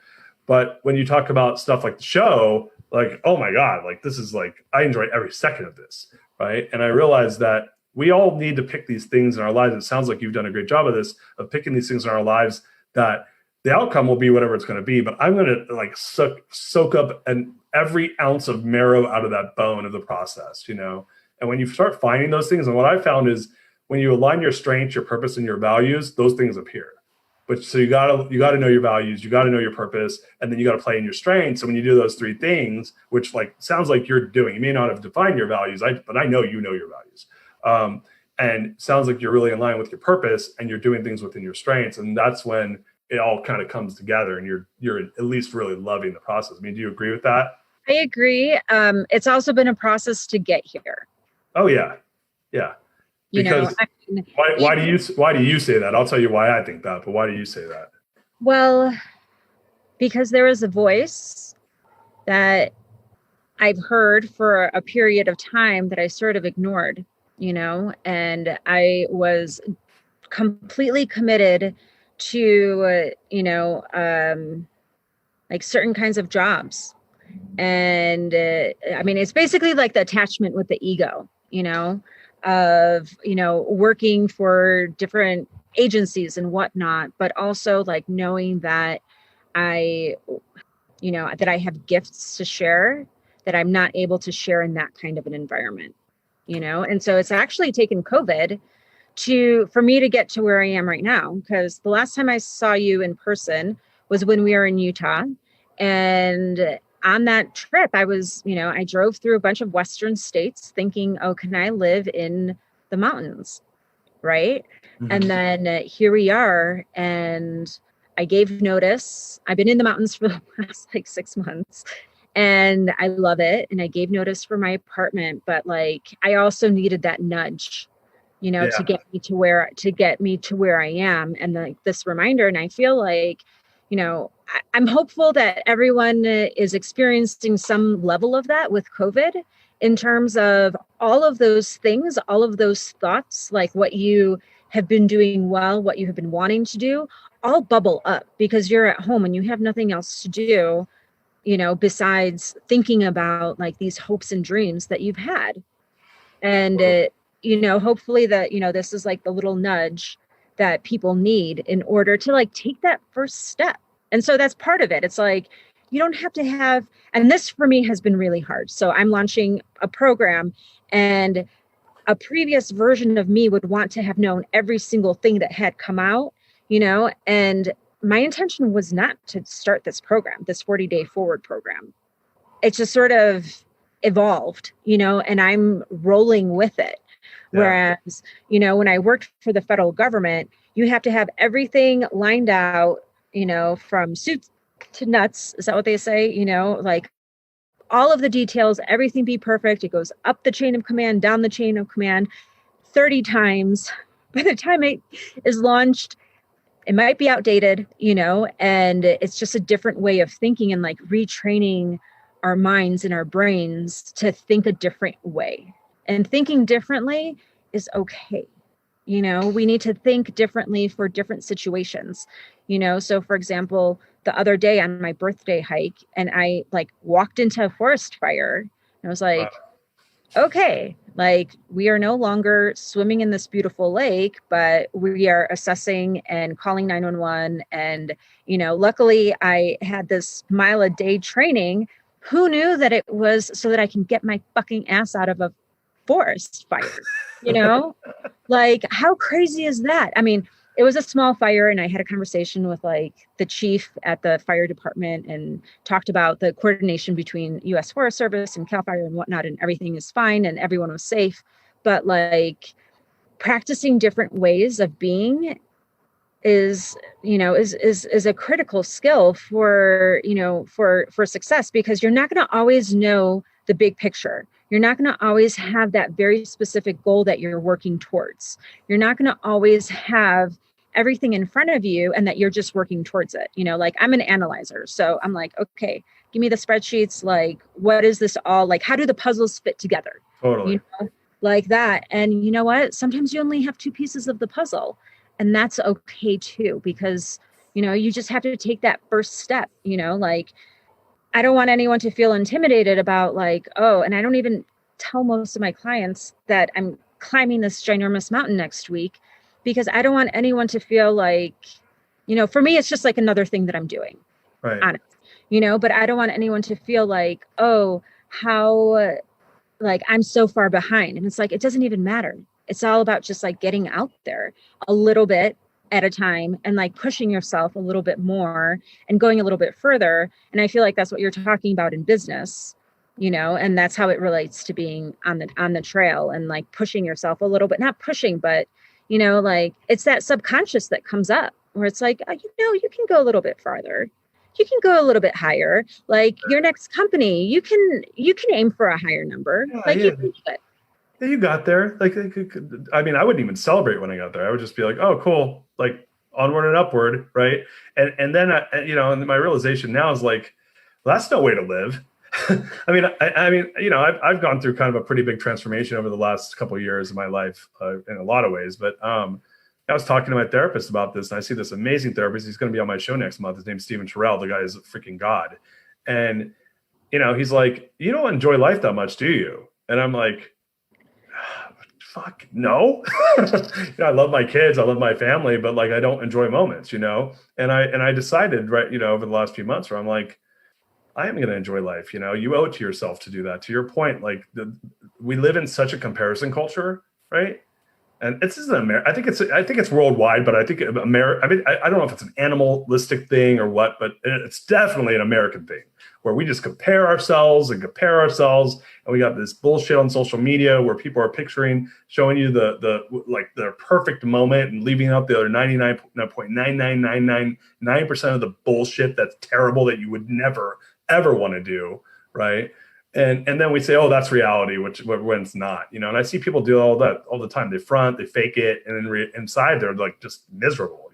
But when you talk about stuff like the show, like, oh my God, like, this is like, I enjoyed every second of this, right? And I realized that we all need to pick these things in our lives. It sounds like you've done a great job of this, of picking these things in our lives that the outcome will be whatever it's going to be, but I'm going to like soak up every ounce of marrow out of that bone of the process, And when you start finding those things, and what I found is when you align your strengths, your purpose, and your values, those things appear. But so you gotta know your values, you gotta know your purpose, and then you gotta play in your strengths. So when you do those three things, which like sounds like you're doing, you may not have defined your values, but I know you know your values, and sounds like you're really in line with your purpose, and you're doing things within your strengths, and that's when it all kind of comes together, and you're at least really loving the process. I mean, do you agree with that? I agree. It's also been a process to get here. Oh yeah, yeah. Because why do you say that? I'll tell you why I think that, but why do you say that? Well, because there is a voice that I've heard for a period of time that I sort of ignored, and I was completely committed to, like certain kinds of jobs. And I mean, it's basically like the attachment with the ego, of, working for different agencies and whatnot, but also like knowing that I that I have gifts to share that I'm not able to share in that kind of an environment, And so it's actually taken COVID for me to get to where I am right now, because the last time I saw you in person was when we were in Utah. And on that trip, I drove through a bunch of Western states thinking, oh, can I live in the mountains? Right. Mm-hmm. And then here we are. And I gave notice. I've been in the mountains for the last 6 months. And I love it. And I gave notice for my apartment. But I also needed that nudge, to get me to where I am. And this reminder. And I feel like, I'm hopeful that everyone is experiencing some level of that with COVID, in terms of all of those things, all of those thoughts, like what you have been doing well, what you have been wanting to do, all bubble up because you're at home and you have nothing else to do, besides thinking about these hopes and dreams that you've had. And, hopefully that, this is the little nudge that people need in order to take that first step. And so that's part of it. It's you don't have to have, and this for me has been really hard. So I'm launching a program, and a previous version of me would want to have known every single thing that had come out, and my intention was not to start this program, this 40-day forward program. It just sort of evolved, and I'm rolling with it. Yeah. Whereas, when I worked for the federal government, you have to have everything lined out, from suits to nuts. Is that what they say? All of the details, everything be perfect. It goes up the chain of command, down the chain of command 30 times. By the time it is launched, it might be outdated, and it's just a different way of thinking and retraining our minds and our brains to think a different way. And thinking differently is okay. We need to think differently for different situations, So for example, the other day on my birthday hike, and I walked into a forest fire, and I was like, wow. Okay, we are no longer swimming in this beautiful lake, but we are assessing and calling 911. And, luckily I had this mile a day training. Who knew that it was so that I can get my fucking ass out of a forest fire, how crazy is that? I mean, it was a small fire, and I had a conversation with the chief at the fire department and talked about the coordination between U.S. Forest Service and CAL FIRE and whatnot, and everything is fine and everyone was safe. But practicing different ways of being is a critical skill for success, because you're not going to always know the big picture. You're not going to always have that very specific goal that you're working towards. You're not going to always have everything in front of you and that you're just working towards it. I'm an analyzer. So I'm okay, give me the spreadsheets. What is this all how do the puzzles fit together? Totally. That. And you know what? Sometimes you only have two pieces of the puzzle, and that's okay too, because, you just have to take that first step, I don't want anyone to feel intimidated about and I don't even tell most of my clients that I'm climbing this ginormous mountain next week, because I don't want anyone to feel for me, it's just another thing that I'm doing. Right. Honest, but I don't want anyone to feel oh, how I'm so far behind. And it's it doesn't even matter. It's all about just getting out there a little bit at a time and pushing yourself a little bit more and going a little bit further. And I feel that's what you're talking about in business, and that's how it relates to being on the trail and pushing yourself a little bit, not pushing, but it's that subconscious that comes up where it's oh, you can go a little bit farther. You can go a little bit higher. Your next company, you can aim for a higher number. Yeah, you can do it. Yeah, you got there. I mean, I wouldn't even celebrate when I got there. I would just be oh, cool. Onward and upward. Right. And then, and my realization now is well, that's no way to live. I mean, I've gone through kind of a pretty big transformation over the last couple of years of my life in a lot of ways. But I was talking to my therapist about this, and I see this amazing therapist. He's going to be on my show next month. His name's Stephen Terrell. The guy is a freaking god. And, he's you don't enjoy life that much, do you? And I'm fuck no. I love my kids, I love my family, but I don't enjoy moments, and I decided right, over the last few months where I'm I am going to enjoy life. You owe it to yourself to do that. To your point, like we live in such a comparison culture, right? And this is I think it's worldwide, but I think America. I mean, I don't know if it's an animalistic thing or what, but it's definitely an American thing where we just compare ourselves, and we got this bullshit on social media where people are showing you their perfect moment and leaving out the other 99.99999% of the bullshit that's terrible that you would never ever want to do, right? And then we say, oh, that's reality, when it's not, And I see people do all that all the time. They front, they fake it, and then inside they're like just miserable,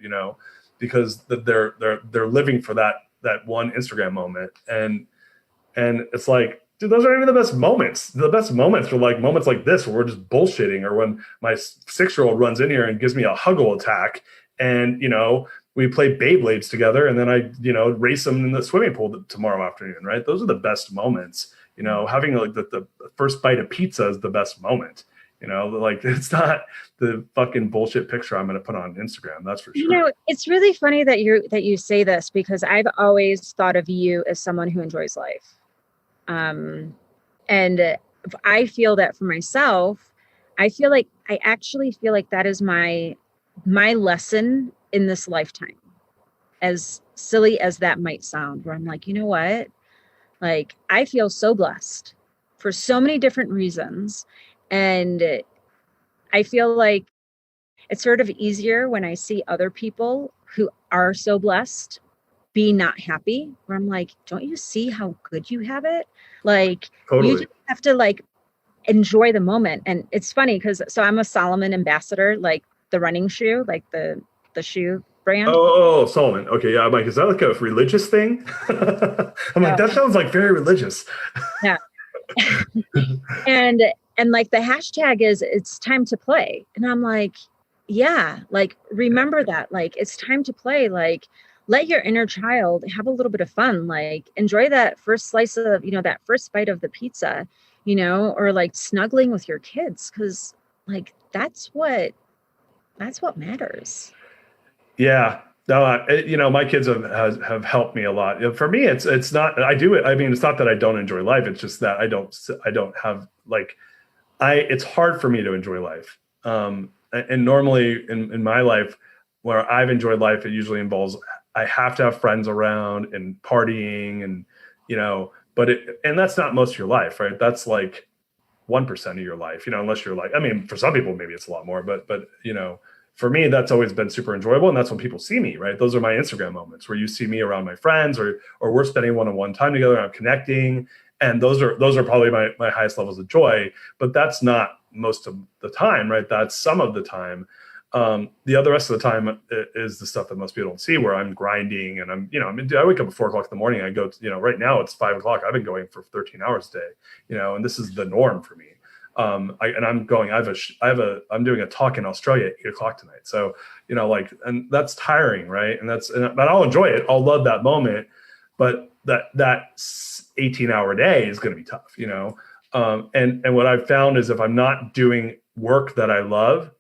because they're living for that one Instagram moment, and it's like, dude, those aren't even the best moments. The best moments are like moments like this where we're just bullshitting, or when my 6-year-old runs in here and gives me a huggle attack, and we play Beyblades together, and then I race them in the swimming pool tomorrow afternoon, right? Those are the best moments. Having like the first bite of pizza is the best moment. Like it's not the fucking bullshit picture I'm going to put on Instagram. That's for sure. It's really funny that you say this, because I've always thought of you as someone who enjoys life. And I feel that for myself. I actually feel like that is my lesson in this lifetime, as silly as that might sound, where I'm like, you know what? Like, I feel so blessed for so many different reasons. And I feel like it's sort of easier when I see other people who are so blessed be not happy, where I'm like, don't you see how good you have it? Like, totally. You just have to like enjoy the moment. And it's funny because I'm a Solomon ambassador, like the running shoe, like the shoe brand. Oh, Solomon. Okay, yeah. I'm like, is that like a religious thing? I'm like, that sounds like very religious. Yeah. and like the hashtag is it's time to play. And I'm like, yeah, like remember that. Like it's time to play. Like let your inner child have a little bit of fun. Like enjoy that first slice of, that first bite of the pizza, or like snuggling with your kids. Cause like that's what matters. Yeah. No, my kids have helped me a lot. For me, it's not, I do it. I mean, it's not that I don't enjoy life. It's just that I don't have like, it's hard for me to enjoy life. And normally in my life where I've enjoyed life, it usually involves, I have to have friends around and partying and, and that's not most of your life, right? That's like 1% of your life, unless you're like, I mean, for some people, maybe it's a lot more, but for me, that's always been super enjoyable. And that's when people see me, right? Those are my Instagram moments where you see me around my friends or we're spending one-on-one time together and I'm connecting. And those are probably my highest levels of joy, but that's not most of the time, right? That's some of the time. The other rest of the time is the stuff that most people don't see, where I'm grinding and I wake up at 4 o'clock in the morning. I go to, right now it's 5 o'clock. I've been going for 13 hours a day, and this is the norm for me. I'm doing a talk in Australia at 8 o'clock tonight. So, and that's tiring. Right. But I'll enjoy it. I'll love that moment, but that 18-hour day is going to be tough, and what I've found is if I'm not doing work that I love,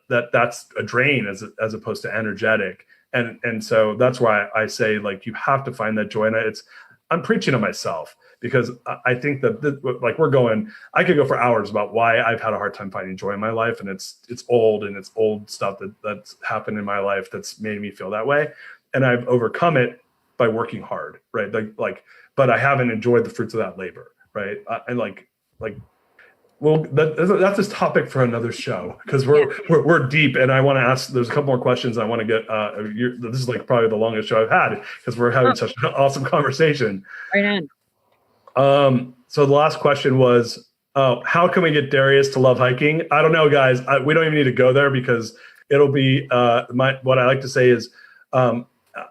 that's a drain as opposed to energetic. And so that's why I say, like, you have to find that joy. And I'm preaching to myself, because I think that I could go for hours about why I've had a hard time finding joy in my life. And it's old stuff that's happened in my life that's made me feel that way. And I've overcome it by working hard. Right. But I haven't enjoyed the fruits of that labor. Right. Well, that's a topic for another show, because we're deep, and I want to ask. There's a couple more questions I want to get. This is like probably the longest show I've had, because we're having such an awesome conversation. Right on. So the last question was, how can we get Darius to love hiking? I don't know, guys. We don't even need to go there, because it'll be what I like to say is,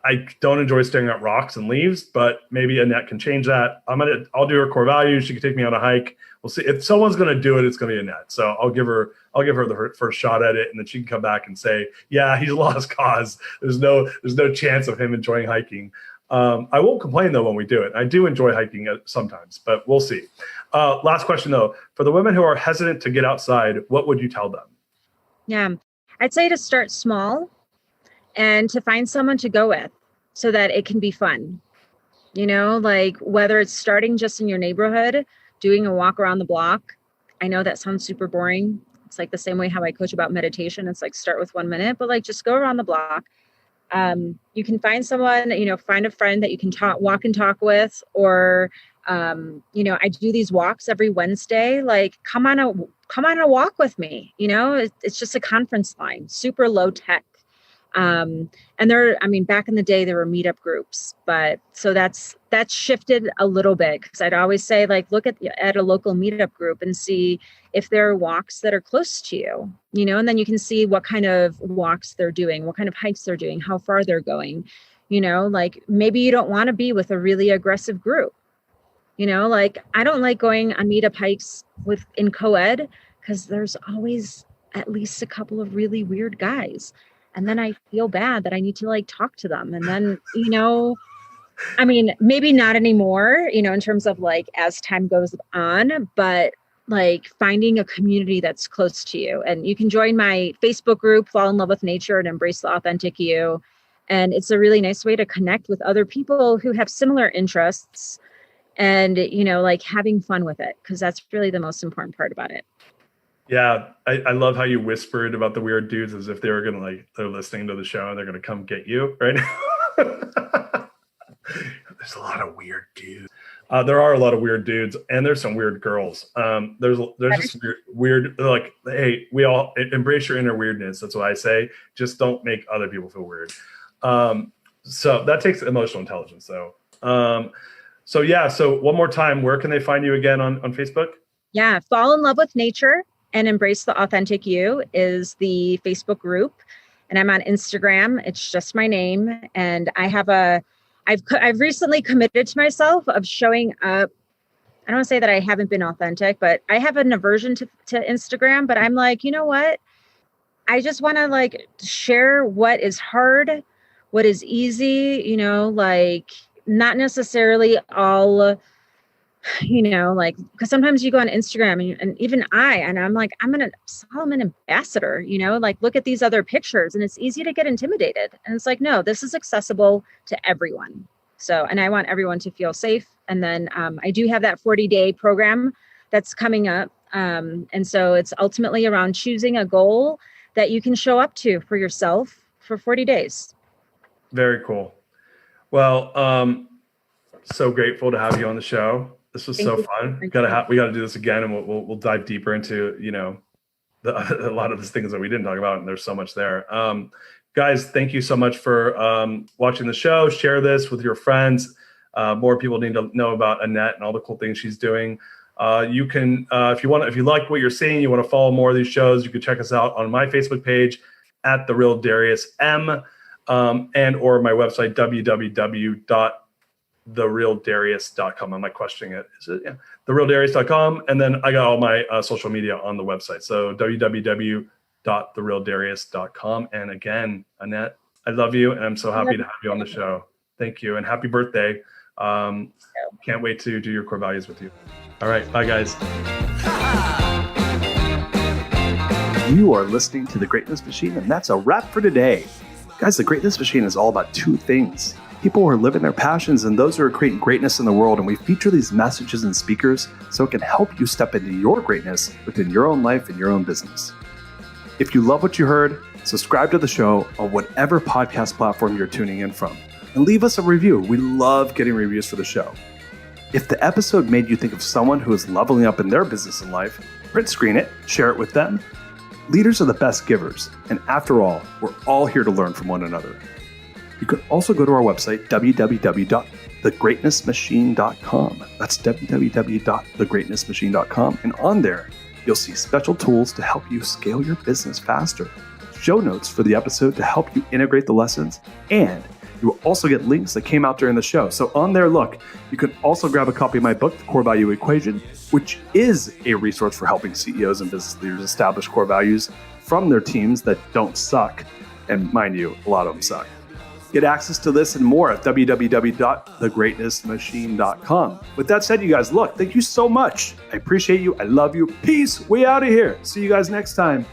I don't enjoy staring at rocks and leaves, but maybe Annette can change that. I'll do her core values. She can take me on a hike. We'll see. If someone's going to do it, it's going to be Annette. So I'll give her the first shot at it, and then she can come back and say, yeah, he's lost cause. There's no chance of him enjoying hiking. I won't complain though when we do it. I do enjoy hiking sometimes, but we'll see. Last question though, for the women who are hesitant to get outside, what would you tell them? Yeah, I'd say to start small and to find someone to go with so that it can be fun. like whether it's starting just in your neighborhood, doing a walk around the block. I know that sounds super boring. It's like the same way how I coach about meditation. It's like start with 1 minute, but like just go around the block. You can find someone, find a friend that you can walk and talk with, or, I do these walks every Wednesday, like come on a walk with me. It's just a conference line, super low tech. And back in the day there were meetup groups, but so that's shifted a little bit, because I'd always say like look at a local meetup group and see if there are walks that are close to you, and then you can see what kind of walks they're doing, what kind of hikes they're doing, how far they're going, like maybe you don't want to be with a really aggressive group, like I don't like going on meetup hikes in co-ed, because there's always at least a couple of really weird guys. And then I feel bad that I need to like talk to them. And then, maybe not anymore, in terms of like as time goes on, but like finding a community that's close to you. And you can join my Facebook group, Fall in Love with Nature and Embrace the Authentic You. And it's a really nice way to connect with other people who have similar interests and, like having fun with it, because that's really the most important part about it. Yeah, I love how you whispered about the weird dudes as if they were they're listening to the show and they're gonna come get you right now. There's a lot of weird dudes. There are a lot of weird dudes, and there's some weird girls. There's just weird, like, hey, we all embrace your inner weirdness. That's what I say. Just don't make other people feel weird. So that takes emotional intelligence. So one more time, where can they find you again on Facebook? Yeah, Fall in Love with Nature and Embrace the Authentic You is the Facebook group. And I'm on Instagram. It's just my name. And I've recently committed to myself of showing up. I don't want to say that I haven't been authentic, but I have an aversion to Instagram. But I'm like, you know what? I just want to like share what is hard, what is easy, like not necessarily all, because sometimes you go on Instagram and even I'm like, I'm a Solomon ambassador, like look at these other pictures, and it's easy to get intimidated. And it's like, no, this is accessible to everyone. So, and I want everyone to feel safe. And then I do have that 40-day program that's coming up. And so it's ultimately around choosing a goal that you can show up to for yourself for 40 days. Very cool. Well, so grateful to have you on the show. This was so fun. We got to do this again, and we'll dive deeper into a lot of these things that we didn't talk about, and there's so much there. Guys, thank you so much for watching the show. Share this with your friends. More people need to know about Annette and all the cool things she's doing. You can, if you like what you're seeing, you want to follow more of these shows, you can check us out on my Facebook page at The Real Darius M, and or my website www.therealdarius.com. I'm like questioning it. Is it? Yeah. Therealdarius.com. And then I got all my social media on the website. So www.therealdarius.com. And again, Annette, I love you, and I'm so happy to have you on the show. Thank you, and happy birthday. Can't wait to do your core values with you. All right, bye guys. You are listening to The Greatness Machine, and that's a wrap for today. Guys, The Greatness Machine is all about two things: people who are living their passions and those who are creating greatness in the world. And we feature these messages and speakers so it can help you step into your greatness within your own life and your own business. If you love what you heard, subscribe to the show on whatever podcast platform you're tuning in from, and leave us a review. We love getting reviews for the show. If the episode made you think of someone who is leveling up in their business and life, print screen it, share it with them. Leaders are the best givers, and after all, we're all here to learn from one another. You can also go to our website, www.thegreatnessmachine.com. That's www.thegreatnessmachine.com. And on there, you'll see special tools to help you scale your business faster, show notes for the episode to help you integrate the lessons, and you will also get links that came out during the show. So on there, look, you can also grab a copy of my book, The Core Value Equation, which is a resource for helping CEOs and business leaders establish core values from their teams that don't suck. And mind you, a lot of them suck. Get access to this and more at www.thegreatnessmachine.com. With that said, you guys, look, thank you so much. I appreciate you. I love you. Peace. We out of here. See you guys next time.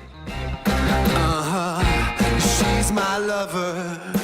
She's my lover.